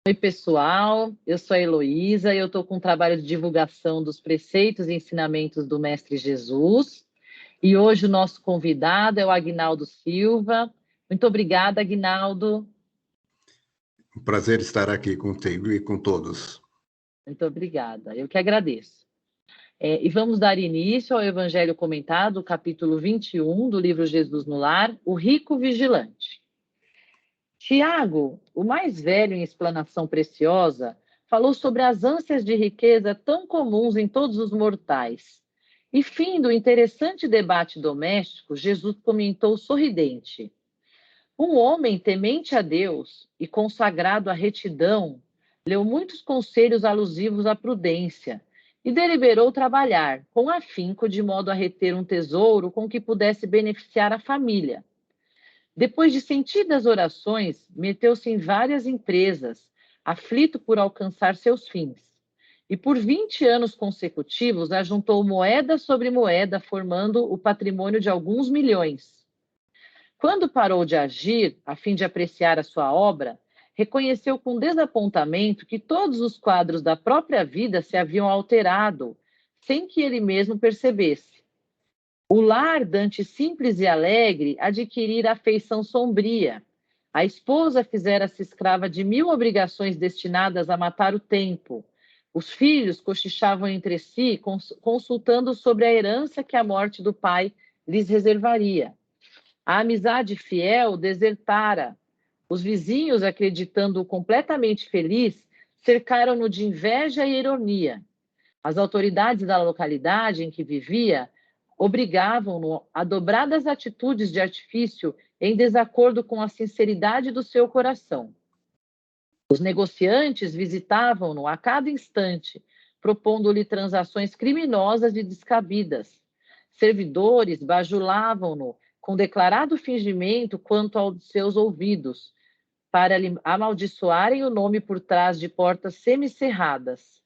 Oi, pessoal. Eu sou a Heloísa e eu estou com um trabalho de divulgação dos preceitos e ensinamentos do Mestre Jesus. E hoje o nosso convidado é o Aguinaldo Silva. Muito obrigada, Aguinaldo. Um prazer estar aqui contigo e com todos. Muito obrigada. Eu que agradeço. E vamos dar início ao Evangelho comentado, capítulo 21 do livro Jesus no Lar, o Rico Vigilante. Tiago, o mais velho em explanação preciosa, falou sobre as ânsias de riqueza tão comuns em todos os mortais. E, fim do interessante debate doméstico, Jesus comentou sorridente: um homem temente a Deus e consagrado à retidão leu muitos conselhos alusivos à prudência e deliberou trabalhar com afinco de modo a reter um tesouro com que pudesse beneficiar a família. Depois de sentidas orações, meteu-se em várias empresas, aflito por alcançar seus fins. E por 20 anos consecutivos, ajuntou moeda sobre moeda, formando o patrimônio de alguns milhões. Quando parou de agir, a fim de apreciar a sua obra, reconheceu com desapontamento que todos os quadros da própria vida se haviam alterado, sem que ele mesmo percebesse. O lar, dantes simples e alegre, adquirira afeição sombria. A esposa fizera-se escrava de 1000 obrigações destinadas a matar o tempo. Os filhos cochichavam entre si, consultando sobre a herança que a morte do pai lhes reservaria. A amizade fiel desertara. Os vizinhos, acreditando-o completamente feliz, cercaram-no de inveja e ironia. As autoridades da localidade em que vivia obrigavam-no a dobradas atitudes de artifício em desacordo com a sinceridade do seu coração. Os negociantes visitavam-no a cada instante, propondo-lhe transações criminosas e descabidas. Servidores bajulavam-no com declarado fingimento quanto aos seus ouvidos, para lhe amaldiçoarem o nome por trás de portas semicerradas.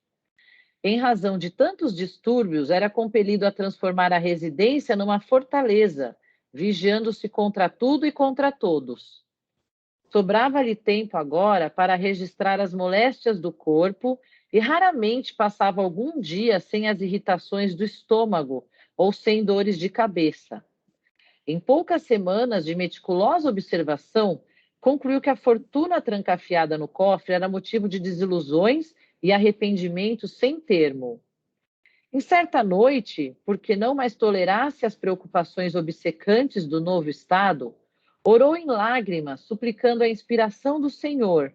Em razão de tantos distúrbios, era compelido a transformar a residência numa fortaleza, vigiando-se contra tudo e contra todos. Sobrava-lhe tempo agora para registrar as moléstias do corpo e raramente passava algum dia sem as irritações do estômago ou sem dores de cabeça. Em poucas semanas de meticulosa observação, concluiu que a fortuna trancafiada no cofre era motivo de desilusões e arrependimento sem termo. Em certa noite, porque não mais tolerasse as preocupações obcecantes do novo estado, orou em lágrimas, suplicando a inspiração do Senhor.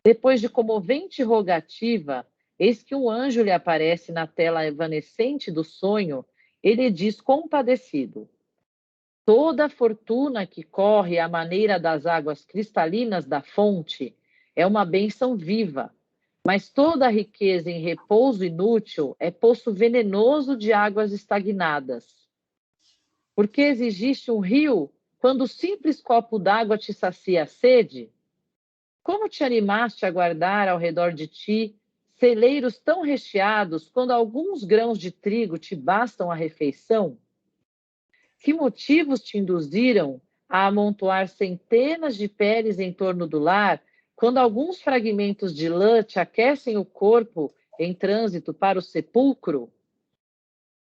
Depois de comovente rogativa, eis que um anjo lhe aparece na tela evanescente do sonho. Ele diz compadecido: toda a fortuna que corre à maneira das águas cristalinas da fonte é uma bênção viva, mas toda a riqueza em repouso inútil é poço venenoso de águas estagnadas. Porque exigiste um rio quando o simples copo d'água te sacia a sede? Como te animaste a guardar ao redor de ti celeiros tão recheados quando alguns grãos de trigo te bastam à refeição? Que motivos te induziram a amontoar centenas de peles em torno do lar, quando alguns fragmentos de lã te aquecem o corpo em trânsito para o sepulcro?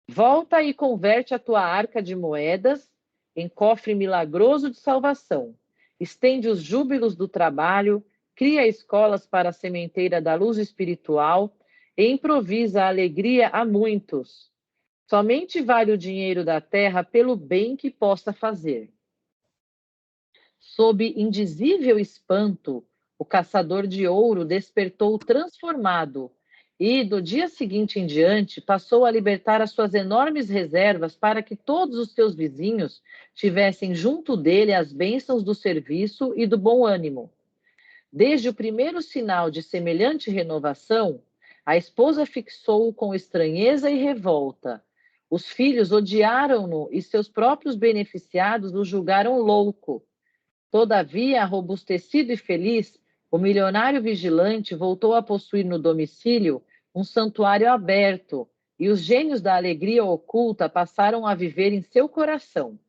Volta e converte a tua arca de moedas em cofre milagroso de salvação. Estende os júbilos do trabalho, cria escolas para a sementeira da luz espiritual e improvisa a alegria a muitos. Somente vale o dinheiro da terra pelo bem que possa fazer. Sob indizível espanto, o caçador de ouro despertou transformado e, do dia seguinte em diante, passou a libertar as suas enormes reservas para que todos os seus vizinhos tivessem junto dele as bênçãos do serviço e do bom ânimo. Desde o primeiro sinal de semelhante renovação, a esposa fixou-o com estranheza e revolta. Os filhos odiaram-no e seus próprios beneficiados o julgaram louco. Todavia, robustecido e feliz, o milionário vigilante voltou a possuir no domicílio um santuário aberto, e os gênios da alegria oculta passaram a viver em seu coração.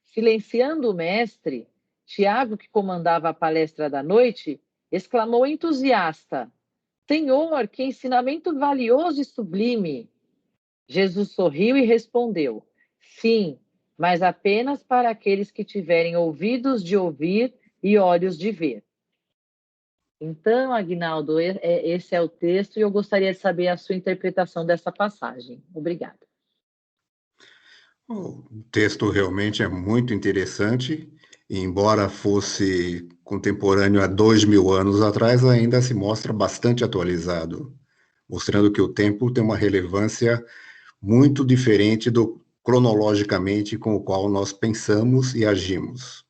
Silenciando o mestre, Tiago, que comandava a palestra da noite, exclamou entusiasta: Senhor, que ensinamento valioso e sublime! Jesus sorriu e respondeu: Sim, mas apenas para aqueles que tiverem ouvidos de ouvir e olhos de ver. Então, Aguinaldo, esse é o texto e eu gostaria de saber a sua interpretação dessa passagem. Obrigada. O texto realmente é muito interessante, e embora fosse contemporâneo há 2000 anos atrás, ainda se mostra bastante atualizado, mostrando que o tempo tem uma relevância muito diferente do cronologicamente com o qual nós pensamos e agimos.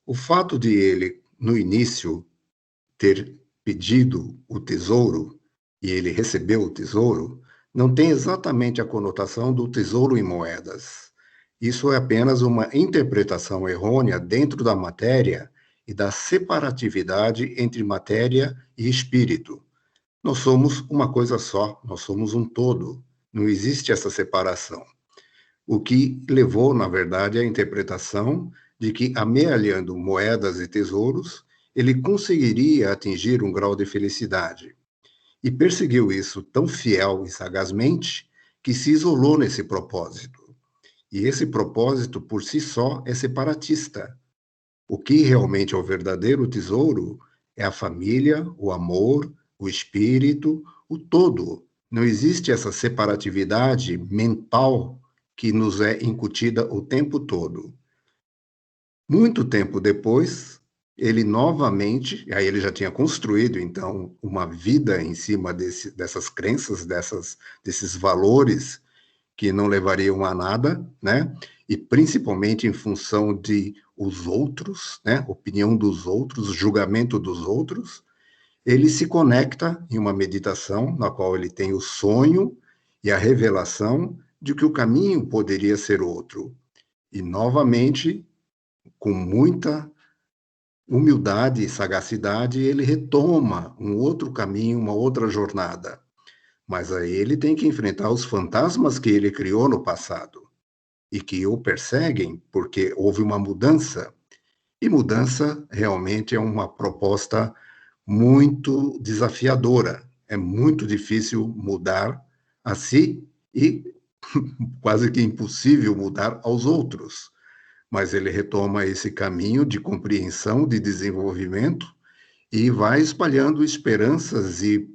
O fato de ele, no início, ter pedido o tesouro e ele recebeu o tesouro, não tem exatamente a conotação do tesouro em moedas. Isso é apenas uma interpretação errônea dentro da matéria e da separatividade entre matéria e espírito. Nós somos uma coisa só, nós somos um todo. Não existe essa separação. O que levou, na verdade, à interpretação de que, amealhando moedas e tesouros, ele conseguiria atingir um grau de felicidade. E perseguiu isso tão fiel e sagazmente que se isolou nesse propósito. E esse propósito, por si só, é separatista. O que realmente é o verdadeiro tesouro é a família, o amor, o espírito, o todo. Não existe essa separatividade mental que nos é incutida o tempo todo. Muito tempo depois, ele novamente, aí ele já tinha construído, então, uma vida em cima dessas crenças, desses valores que não levariam a nada, né? E principalmente em função de os outros, né? Opinião dos outros, julgamento dos outros, ele se conecta em uma meditação na qual ele tem o sonho e a revelação de que o caminho poderia ser outro. E novamente, com muita humildade e sagacidade, ele retoma um outro caminho, uma outra jornada. Mas aí ele tem que enfrentar os fantasmas que ele criou no passado e que o perseguem porque houve uma mudança. E mudança realmente é uma proposta muito desafiadora. É muito difícil mudar a si e quase que impossível mudar aos outros. Mas ele retoma esse caminho de compreensão, de desenvolvimento e vai espalhando esperanças e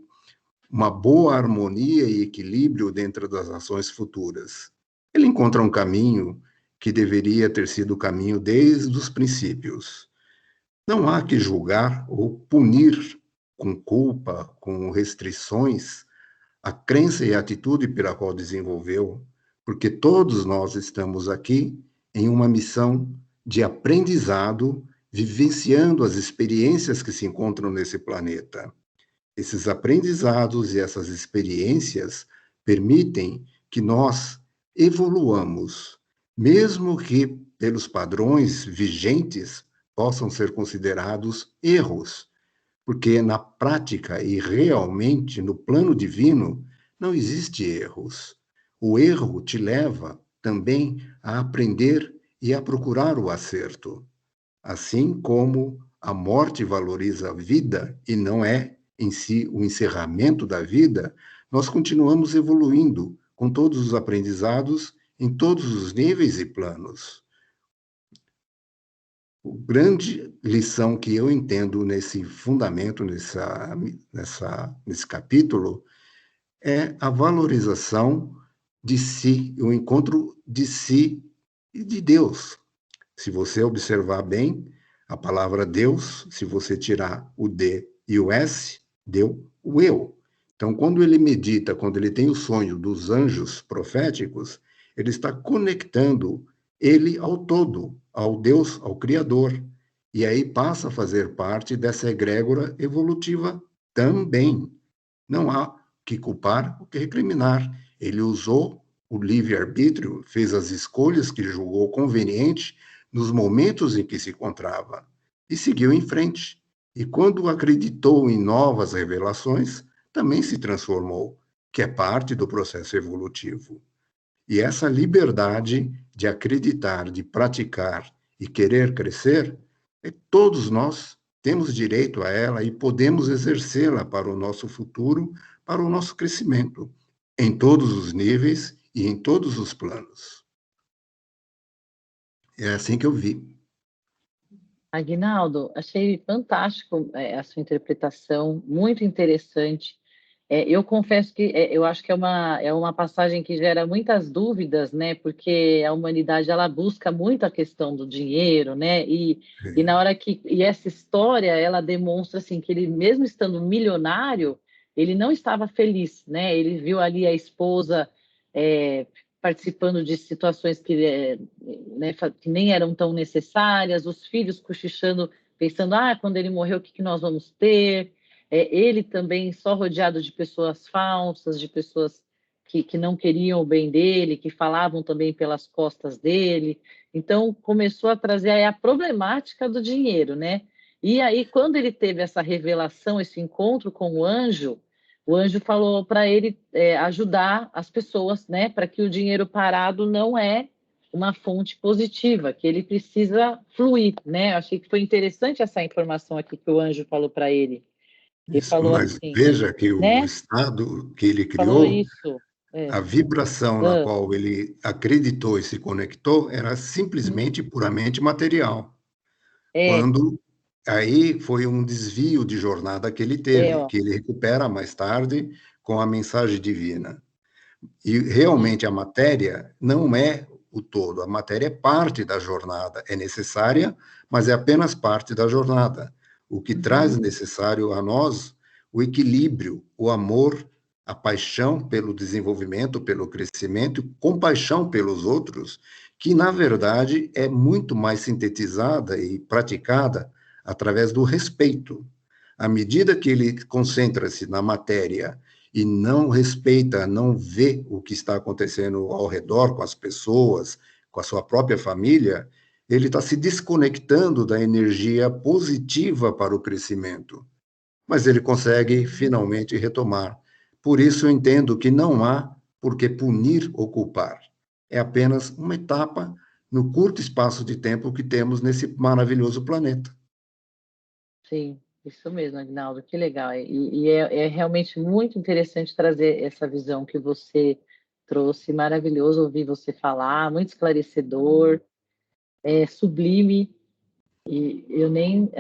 uma boa harmonia e equilíbrio dentro das ações futuras. Ele encontra um caminho que deveria ter sido o caminho desde os princípios. Não há que julgar ou punir com culpa, com restrições, a crença e a atitude pela qual desenvolveu, porque todos nós estamos aqui em uma missão de aprendizado, vivenciando as experiências que se encontram nesse planeta. Esses aprendizados e essas experiências permitem que nós evoluamos, mesmo que pelos padrões vigentes possam ser considerados erros, porque na prática e realmente no plano divino não existe erros. O erro te leva também a aprender e a procurar o acerto. Assim como a morte valoriza a vida e não é em si o encerramento da vida, nós continuamos evoluindo com todos os aprendizados em todos os níveis e planos. A grande lição que eu entendo nesse fundamento, nesse capítulo, é a valorização de si, o encontro de si e de Deus. Se você observar bem, a palavra Deus, se você tirar o D e o S, deu o eu. Então, quando ele medita, quando ele tem o sonho dos anjos proféticos, ele está conectando ele ao todo, ao Deus, ao Criador. E aí passa a fazer parte dessa egrégora evolutiva também. Não há que culpar ou que recriminar. Ele usou o livre-arbítrio, fez as escolhas que julgou conveniente nos momentos em que se encontrava e seguiu em frente. E quando acreditou em novas revelações, também se transformou, que é parte do processo evolutivo. E essa liberdade de acreditar, de praticar e querer crescer, todos nós temos direito a ela e podemos exercê-la para o nosso futuro, para o nosso crescimento, em todos os níveis e em todos os planos. É assim que eu vi. Aguinaldo, achei fantástico a sua interpretação, muito interessante. Eu confesso que eu acho que é uma passagem que gera muitas dúvidas, né? Porque a humanidade ela busca muito a questão do dinheiro, né? E na hora que e essa história ela demonstra assim que ele mesmo estando milionário, ele não estava feliz, né? Ele viu ali a esposa é, participando de situações né, que nem eram tão necessárias, os filhos cochichando, pensando, quando ele morreu, o que que nós vamos ter? Ele também só rodeado de pessoas falsas, de pessoas que não queriam o bem dele, que falavam também pelas costas dele. Então, começou a trazer aí a problemática do dinheiro, né? E aí, quando ele teve essa revelação, esse encontro com o anjo falou para ele ajudar as pessoas, né? Para que o dinheiro parado não é uma fonte positiva, que ele precisa fluir, né? Eu achei que foi interessante essa informação aqui que o anjo falou para ele. Ele Isso, falou mas assim, veja que o né? estado que ele Falou criou, isso. É. a vibração na Ah, qual ele acreditou e se conectou era uhum. simplesmente puramente material. É, Quando aí foi um desvio de jornada que ele teve, ó. que ele recupera mais tarde com a mensagem divina. E Sim. realmente a matéria não é o todo, a matéria é parte da jornada, é necessária, mas é apenas parte da jornada. O que traz Uhum. necessário a nós o equilíbrio, o amor, a paixão pelo desenvolvimento, pelo crescimento, compaixão pelos outros, que na verdade é muito mais sintetizada e praticada através do respeito. À medida que ele concentra-se na matéria e não respeita, não vê o que está acontecendo ao redor com as pessoas, com a sua própria família, ele está se desconectando da energia positiva para o crescimento. Mas ele consegue Uhum. finalmente retomar. Por isso eu entendo que não há por que punir ou culpar. É apenas uma etapa no curto espaço de tempo que temos nesse maravilhoso planeta. Sim, isso mesmo, Agnaldo, que legal. É realmente muito interessante trazer essa visão que você trouxe, maravilhoso ouvir você falar, muito esclarecedor, sublime, e eu nem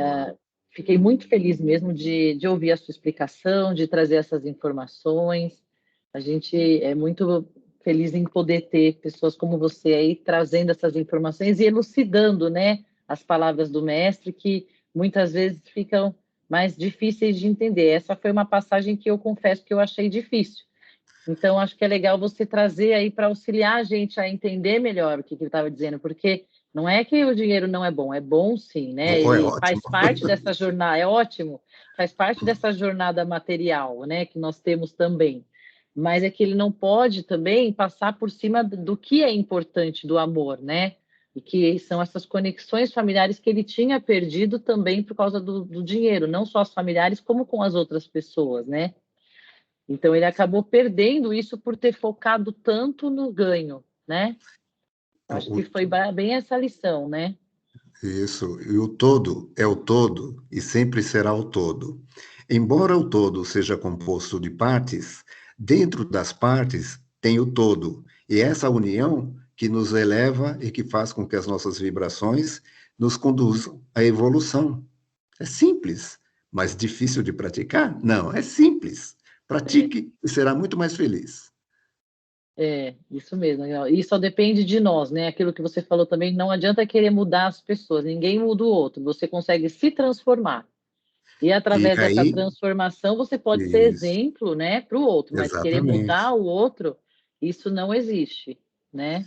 fiquei muito feliz mesmo de ouvir a sua explicação, de trazer essas informações. A gente é muito feliz em poder ter pessoas como você aí trazendo essas informações e elucidando, né, as palavras do mestre que muitas vezes ficam mais difíceis de entender. Essa foi uma passagem que eu confesso que eu achei difícil. Então, acho que é legal você trazer aí para auxiliar a gente a entender melhor o que ele estava dizendo, porque não é que o dinheiro não é bom sim, né? Oh, é Ele ótimo. faz parte dessa jornada, é ótimo, faz parte dessa jornada material, né? Que nós temos também. Mas é que ele não pode também passar por cima do que é importante do amor, né? E que são essas conexões familiares que ele tinha perdido também por causa do dinheiro, não só as familiares, como com as outras pessoas, né? Então ele acabou perdendo isso por ter focado tanto no ganho, né? Acho que foi bem essa lição, né? Isso, e o todo é o todo e sempre será o todo. Embora o todo seja composto de partes, dentro das partes tem o todo, e essa união que nos eleva e que faz com que as nossas vibrações nos conduzam à evolução. É simples, mas difícil de praticar? Não, é simples. É, Pratique e será muito mais feliz. isso mesmo. E só depende de nós, né? Aquilo que você falou também, não adianta querer mudar as pessoas, ninguém muda o outro, você consegue se transformar. E E através dessa aí, transformação você pode ser isso, exemplo, né, para o outro, mas querer mudar exatamente. o outro, isso não existe, né?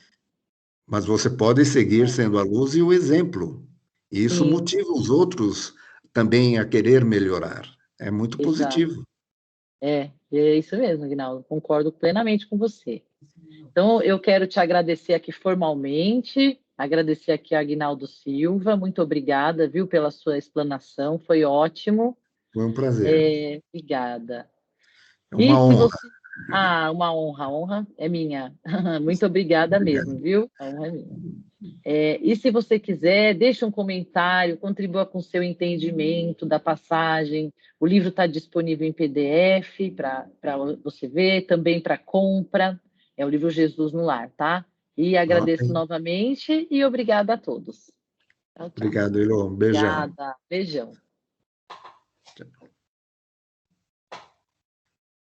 Mas você pode seguir É, sendo a luz e o exemplo. E isso sim, motiva os outros também a querer melhorar. É muito exato. positivo. É isso mesmo, Aguinaldo, concordo plenamente com você. Então, eu quero te agradecer aqui formalmente, agradecer aqui a Aguinaldo Silva, muito obrigada, viu, pela sua explanação, foi ótimo. Foi um prazer. Obrigada. É E uma se você, honra. Ah, uma honra, a honra é minha. Muito obrigada Obrigado. mesmo, viu? A honra é minha. E se você quiser, deixe um comentário, contribua com o seu entendimento da passagem. O livro está disponível em PDF para você ver, também para compra. É o livro Jesus no Lar, tá? E Ok. agradeço novamente e obrigada a todos. Tchau, tchau. Obrigado, Elô. Um beijão. Obrigada. Beijão.